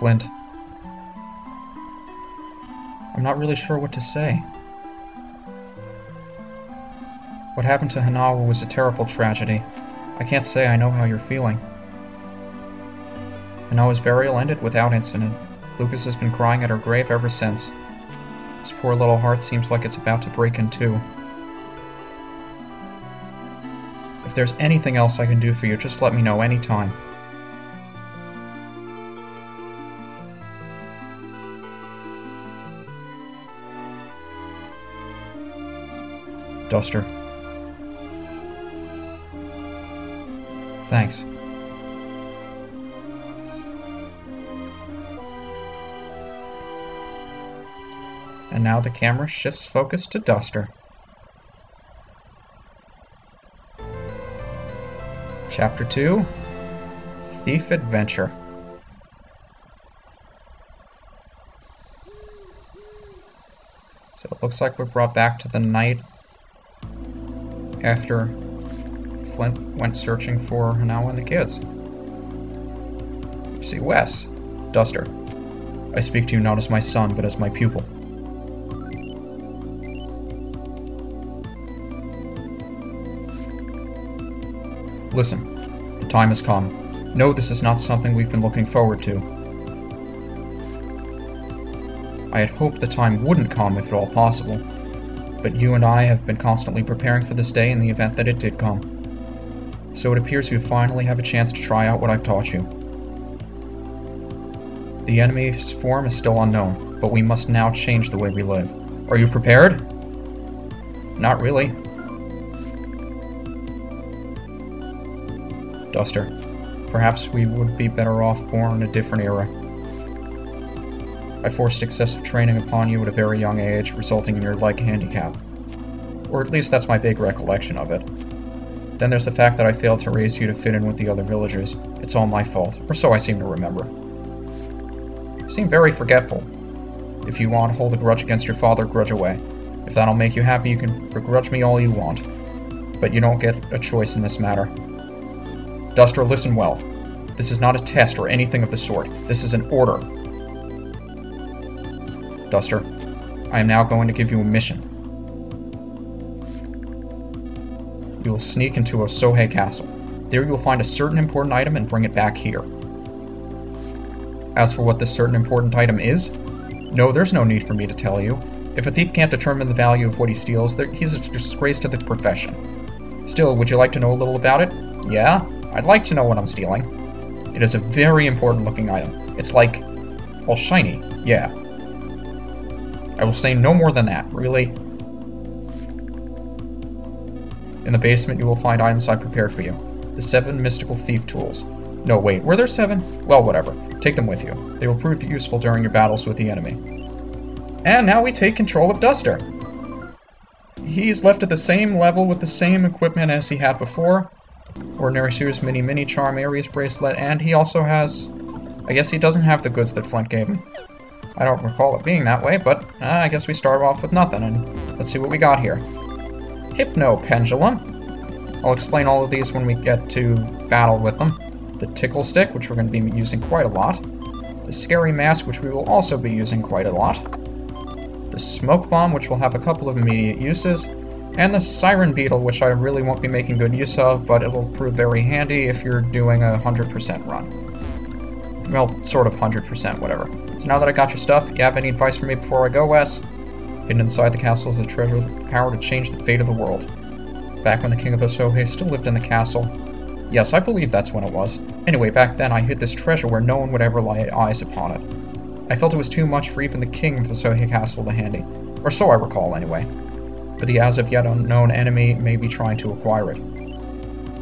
Flint. I'm not really sure what to say. What happened to Hanawa was a terrible tragedy. I can't say I know how you're feeling. Hanawa's burial ended without incident. Lucas has been crying at her grave ever since. His poor little heart seems like it's about to break in two. If there's anything else I can do for you, just let me know anytime. Duster. Thanks. And now the camera shifts focus to Duster. Chapter 2, Thief Adventure. So it looks like we're brought back to the night after Flint went searching for Hanawa and the kids. You see, Wes, Duster, I speak to you not as my son, but as my pupil. Listen, the time has come. No, this is not something we've been looking forward to. I had hoped the time wouldn't come if at all possible, but you and I have been constantly preparing for this day in the event that it did come. So it appears you finally have a chance to try out what I've taught you. The enemy's form is still unknown, but we must now change the way we live. Are you prepared? Not really. Duster, perhaps we would be better off born in a different era. I forced excessive training upon you at a very young age, resulting in your leg handicap. Or at least that's my vague recollection of it. Then there's the fact that I failed to raise you to fit in with the other villagers. It's all my fault, or so I seem to remember. You seem very forgetful. If you want, hold a grudge against your father, grudge away. If that'll make you happy, you can begrudge me all you want. But you don't get a choice in this matter. Duster, listen well. This is not a test or anything of the sort. This is an order. Duster, I am now going to give you a mission. You will sneak into Osohe Castle. There you will find a certain important item and bring it back here. As for what this certain important item is, no, there's no need for me to tell you. If a thief can't determine the value of what he steals, he's a disgrace to the profession. Still, would you like to know a little about it? Yeah? I'd like to know what I'm stealing. It is a very important looking item. It's like, well, shiny, yeah. I will say no more than that, really. In the basement you will find items I prepared for you. The 7 mystical thief tools. No, wait, were there 7? Well, whatever. Take them with you. They will prove useful during your battles with the enemy. And now we take control of Duster. He's left at the same level with the same equipment as he had before. Ordinary Sears Mini Charm Aries bracelet, and he also has... I guess he doesn't have the goods that Flint gave him. I don't recall it being that way, but I guess we start off with nothing, and let's see what we got here. Hypno Pendulum. I'll explain all of these when we get to battle with them. The Tickle Stick, which we're going to be using quite a lot. The Scary Mask, which we will also be using quite a lot. The Smoke Bomb, which will have a couple of immediate uses. And the Siren Beetle, which I really won't be making good use of, but it'll prove very handy if you're doing a 100% run. Well, sort of 100%, whatever. So now that I got your stuff, you have any advice for me before I go, Wes? Hidden inside the castle is a treasure with the power to change the fate of the world. Back when the king of Osohe still lived in the castle. Yes, I believe that's when it was. Anyway, back then I hid this treasure where no one would ever lay eyes upon it. I felt it was too much for even the king of Osohe Castle to handy. Or so I recall, anyway. But the as of yet unknown enemy may be trying to acquire it.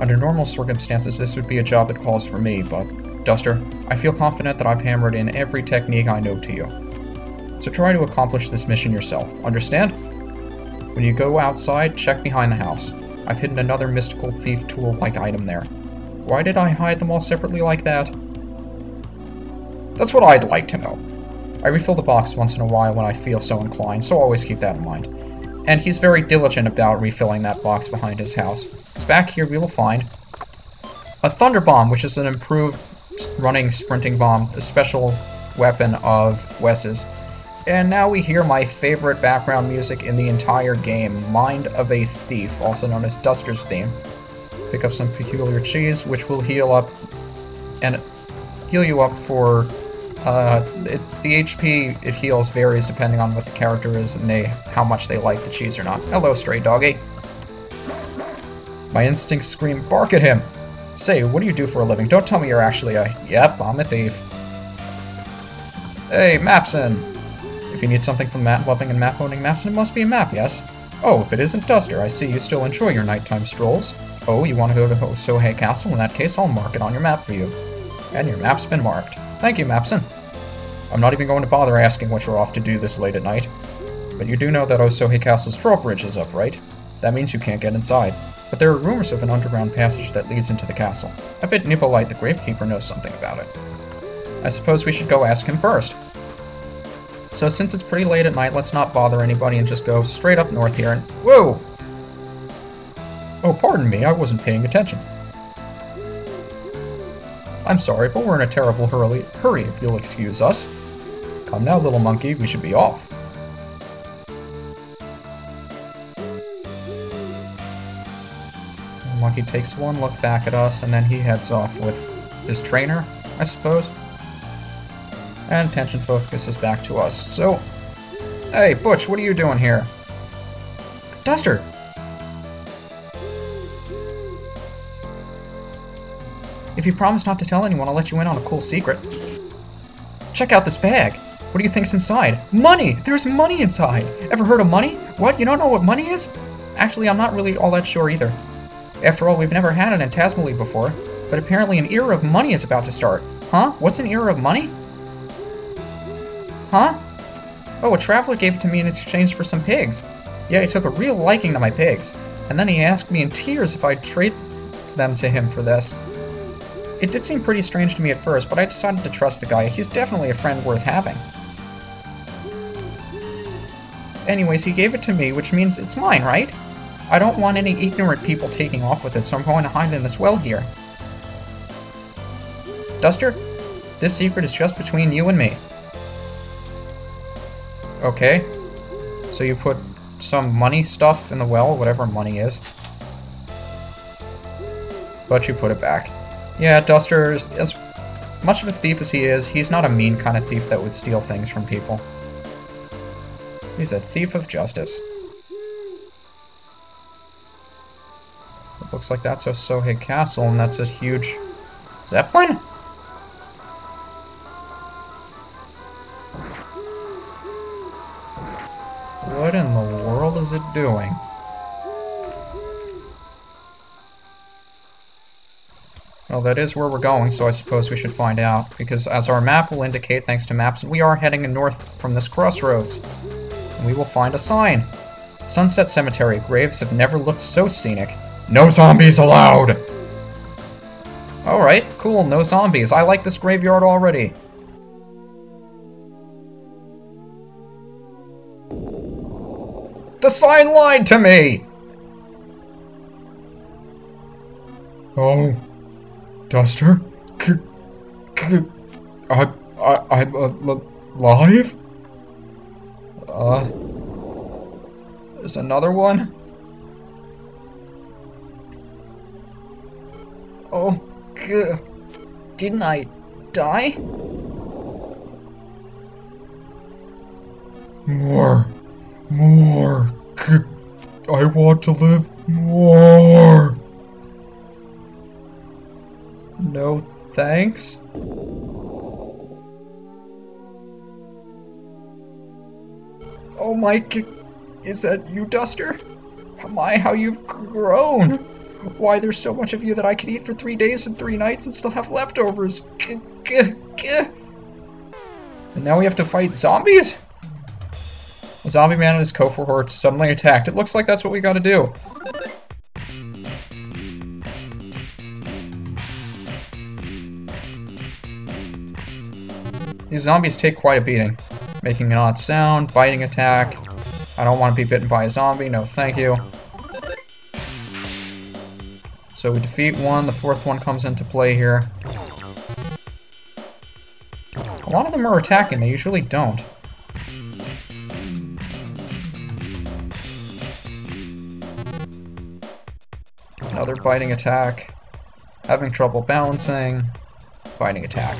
Under normal circumstances, this would be a job that calls for me, but, Duster, I feel confident that I've hammered in every technique I know to you. So try to accomplish this mission yourself, understand? When you go outside, check behind the house. I've hidden another mystical thief tool-like item there. Why did I hide them all separately like that? That's what I'd like to know. I refill the box once in a while when I feel so inclined, so always keep that in mind. And he's very diligent about refilling that box behind his house. So back here we will find a Thunder Bomb, which is an improved running sprinting bomb, a special weapon of Wes's. And now we hear my favorite background music in the entire game, Mind of a Thief, also known as Duster's theme. Pick up some peculiar cheese, which will heal up and heal you up for the HP it heals varies depending on what the character is and how much they like the cheese or not. Hello, stray doggy. My instincts scream, bark at him! Say, what do you do for a living? Don't tell me you're actually yep, I'm a thief. Hey, Mapson! If you need something from map-loving and map-owning Mapson, it must be a map, yes? Oh, if it isn't Duster, I see you still enjoy your nighttime strolls. Oh, you want to go to Osohe Castle? In that case, I'll mark it on your map for you. And your map's been marked. Thank you, Mapson. I'm not even going to bother asking what you're off to do this late at night. But you do know that Osohe Castle's drawbridge is up, right? That means you can't get inside. But there are rumors of an underground passage that leads into the castle. I bet Nibelite the Gravekeeper knows something about it. I suppose we should go ask him first. So since it's pretty late at night, let's not bother anybody and just go straight up north here and... Whoa! Oh, pardon me, I wasn't paying attention. I'm sorry, but we're in a terrible hurry if you'll excuse us. Come now, little monkey, we should be off. The monkey takes one look back at us, and then he heads off with his trainer, I suppose. And attention focuses back to us. So, hey, Butch, what are you doing here? Duster! If you promise not to tell anyone, I'll let you in on a cool secret. Check out this bag. What do you think's inside? Money! There's money inside! Ever heard of money? What? You don't know what money is? Actually, I'm not really all that sure either. After all, we've never had it in Tasmally before, but apparently an era of money is about to start. Huh? What's an era of money? Huh? Oh, a traveler gave it to me in exchange for some pigs. Yeah, he took a real liking to my pigs, and then he asked me in tears if I'd trade them to him for this. It did seem pretty strange to me at first, but I decided to trust the guy. He's definitely a friend worth having. Anyways, he gave it to me, which means it's mine, right? I don't want any ignorant people taking off with it, so I'm going to hide in this well here. Duster, this secret is just between you and me. Okay. So you put some money stuff in the well, whatever money is. But you put it back. Yeah, Duster, as much of a thief as he is, he's not a mean kind of thief that would steal things from people. He's a thief of justice. It looks like that's Osohe Castle, and that's a huge Zeppelin? What in the world is it doing? Well, that is where we're going, so I suppose we should find out, because as our map will indicate, thanks to maps, we are heading north from this crossroads. And we will find a sign. Sunset Cemetery. Graves have never looked so scenic. No zombies allowed! Alright, cool, no zombies. I like this graveyard already. The sign lied to me! Oh... Duster? I'm alive? There's another one? Oh, didn't I die? More. I want to live more. No, thanks. Oh my, is that you, Duster? How you've grown. Why, there's so much of you that I could eat for 3 days and 3 nights and still have leftovers. And now we have to fight zombies? A zombie man and his cohorts suddenly attacked. It looks like that's what we gotta do. These zombies take quite a beating. Making an odd sound, biting attack. I don't want to be bitten by a zombie, no thank you. So we defeat one, the fourth one comes into play here. A lot of them are attacking, they usually don't. Another biting attack. Having trouble balancing. Biting attack.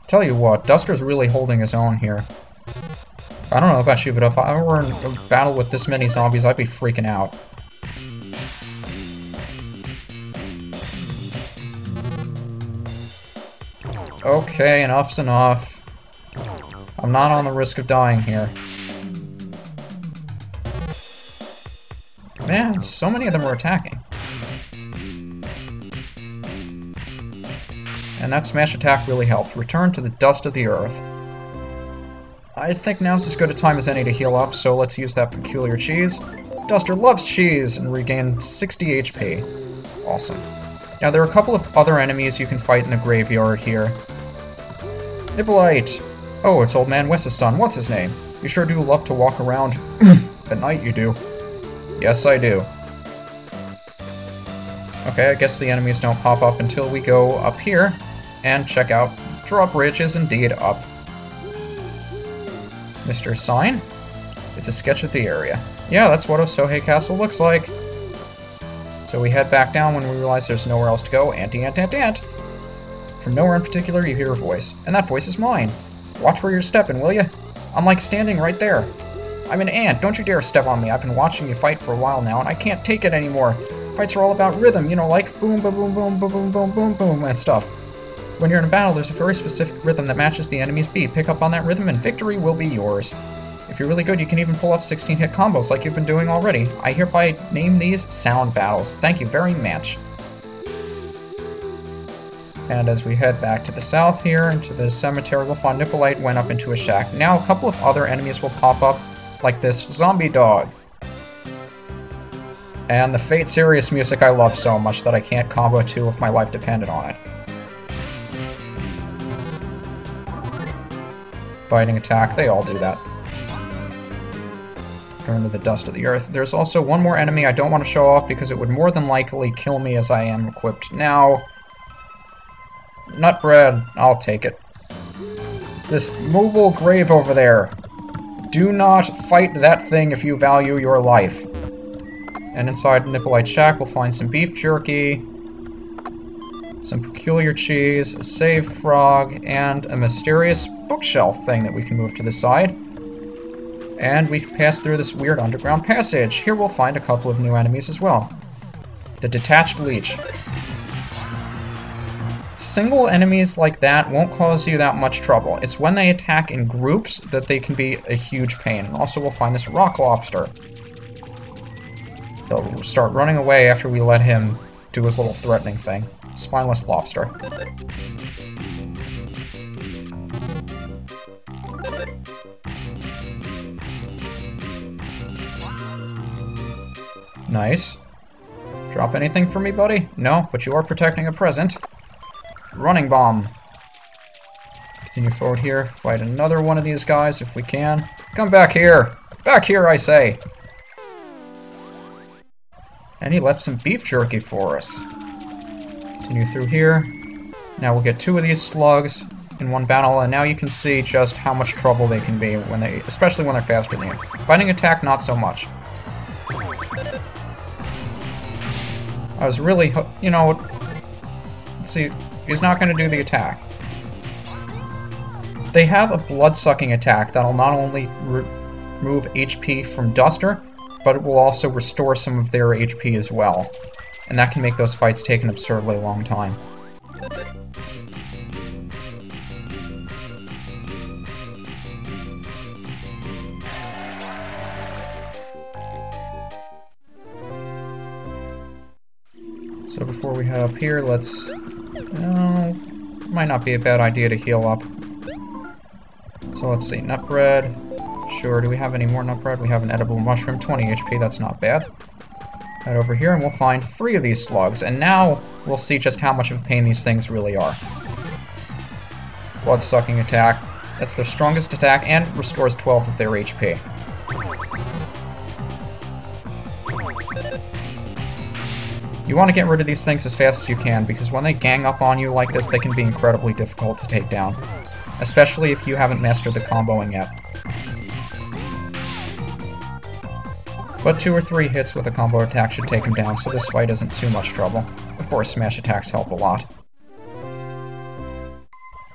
Tell you what, Duster's really holding his own here. I don't know about you, but if I were in a battle with this many zombies, I'd be freaking out. Okay, enough's enough. I'm not on the risk of dying here. Man, so many of them are attacking. And that smash attack really helped. Return to the dust of the earth. I think now's as good a time as any to heal up, so let's use that peculiar cheese. Duster loves cheese and regain 60 HP. Awesome. Now there are a couple of other enemies you can fight in the graveyard here. Nibblite! Oh, it's Old Man Wes's son. What's his name? You sure do love to walk around at night, you do. Yes, I do. Okay, I guess the enemies don't pop up until we go up here and check out Drawbridge is indeed up. Mr. Sign? It's a sketch of the area. Yeah, that's what Osohe Castle looks like. So we head back down when we realize there's nowhere else to go. Ant. From nowhere in particular, you hear a voice. And that voice is mine. Watch where you're stepping, will ya? I'm like standing right there. I'm an ant. Don't you dare step on me. I've been watching you fight for a while now, and I can't take it anymore. Fights are all about rhythm, you know, like boom, boom, boom, boom, boom, boom, boom, boom, boom, and stuff. When you're in a battle, there's a very specific rhythm that matches the enemy's beat. Pick up on that rhythm and victory will be yours. If you're really good, you can even pull off 16-hit combos like you've been doing already. I hereby name these sound battles. Thank you very much. And as we head back to the south here, into the cemetery, we'll find Nibblite went up into a shack. Now a couple of other enemies will pop up, like this zombie dog. And the Fate Serious music I love so much that I can't combo 2 if my life depended on it. Biting attack, they all do that. Turn to the dust of the earth. There's also one more enemy I don't want to show off because it would more than likely kill me as I am equipped now. Nut bread, I'll take it. It's this mobile grave over there. Do not fight that thing if you value your life. And inside Nibblite's shack, we'll find some beef jerky, some peculiar cheese, a save frog, and a mysterious bookshelf thing that we can move to the side. And we pass through this weird underground passage. Here we'll find a couple of new enemies as well. The detached leech. Single enemies like that won't cause you that much trouble. It's when they attack in groups that they can be a huge pain. And also we'll find this rock lobster. He'll start running away after we let him do his little threatening thing. Spineless lobster. Nice. Drop anything for me, buddy? No, but you are protecting a present. Running bomb. Continue forward here. Fight another one of these guys if we can. Come back here! Back here, I say! And he left some beef jerky for us. Continue through here. Now we'll get 2 of these slugs in one battle, and now you can see just how much trouble they can be, when they, especially when they're faster than you. Biting attack, not so much. I was really, you know, let's see, he's not going to do the attack. They have a blood-sucking attack that'll not only remove HP from Duster, but it will also restore some of their HP as well. And that can make those fights take an absurdly long time. So before we head up here, let's... might not be a bad idea to heal up. So let's see, nut bread. Sure, do we have any more nut bread? We have an edible mushroom, 20 HP, that's not bad. Head over here and we'll find 3 of these slugs, and now we'll see just how much of a pain these things really are. Blood-sucking attack. That's their strongest attack and restores 12 of their HP. You want to get rid of these things as fast as you can, because when they gang up on you like this, they can be incredibly difficult to take down. Especially if you haven't mastered the comboing yet. But 2 or 3 hits with a combo attack should take him down, so this fight isn't too much trouble. Of course, smash attacks help a lot.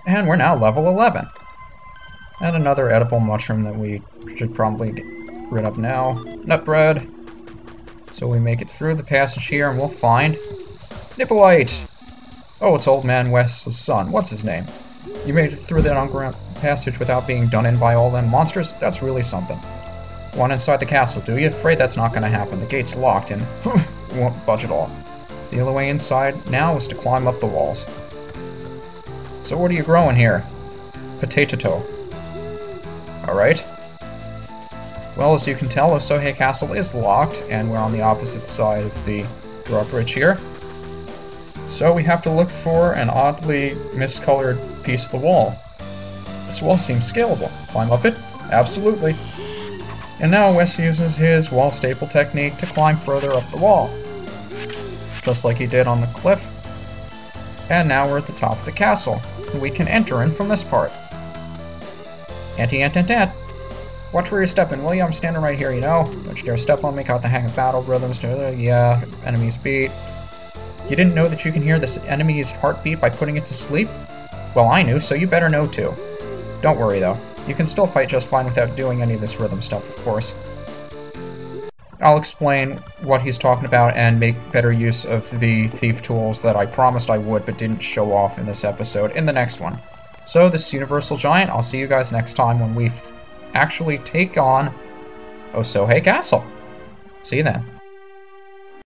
And we're now level 11. And another edible mushroom that we should probably get rid of now. Nut bread. So we make it through the passage here, and we'll find Nibelite! Oh, it's Old Man West's son. What's his name? You made it through that underground passage without being done in by all them monsters? That's really something. Want inside the castle, do you? Afraid that's not gonna happen. The gate's locked and won't budge at all. The only way inside now is to climb up the walls. So what are you growing here? Potato. Alright. Well, as you can tell, Osohe Castle is locked, and we're on the opposite side of the drawbridge here. So we have to look for an oddly miscolored piece of the wall. This wall seems scalable. Climb up it? Absolutely. And now Wes uses his wall staple technique to climb further up the wall. Just like he did on the cliff. And now we're at the top of the castle, and we can enter in from this part. Ant. Watch where you're stepping, will you? I'm standing right here, you know? Don't you dare step on me, caught the hang of battle rhythms. Yeah, enemies beat. You didn't know that you can hear this enemy's heartbeat by putting it to sleep? Well, I knew, so you better know too. Don't worry, though. You can still fight just fine without doing any of this rhythm stuff, of course. I'll explain what he's talking about and make better use of the thief tools that I promised I would but didn't show off in this episode in the next one. So, this is UniversalGiant. I'll see you guys next time when we actually take on Osohe Castle. See you then.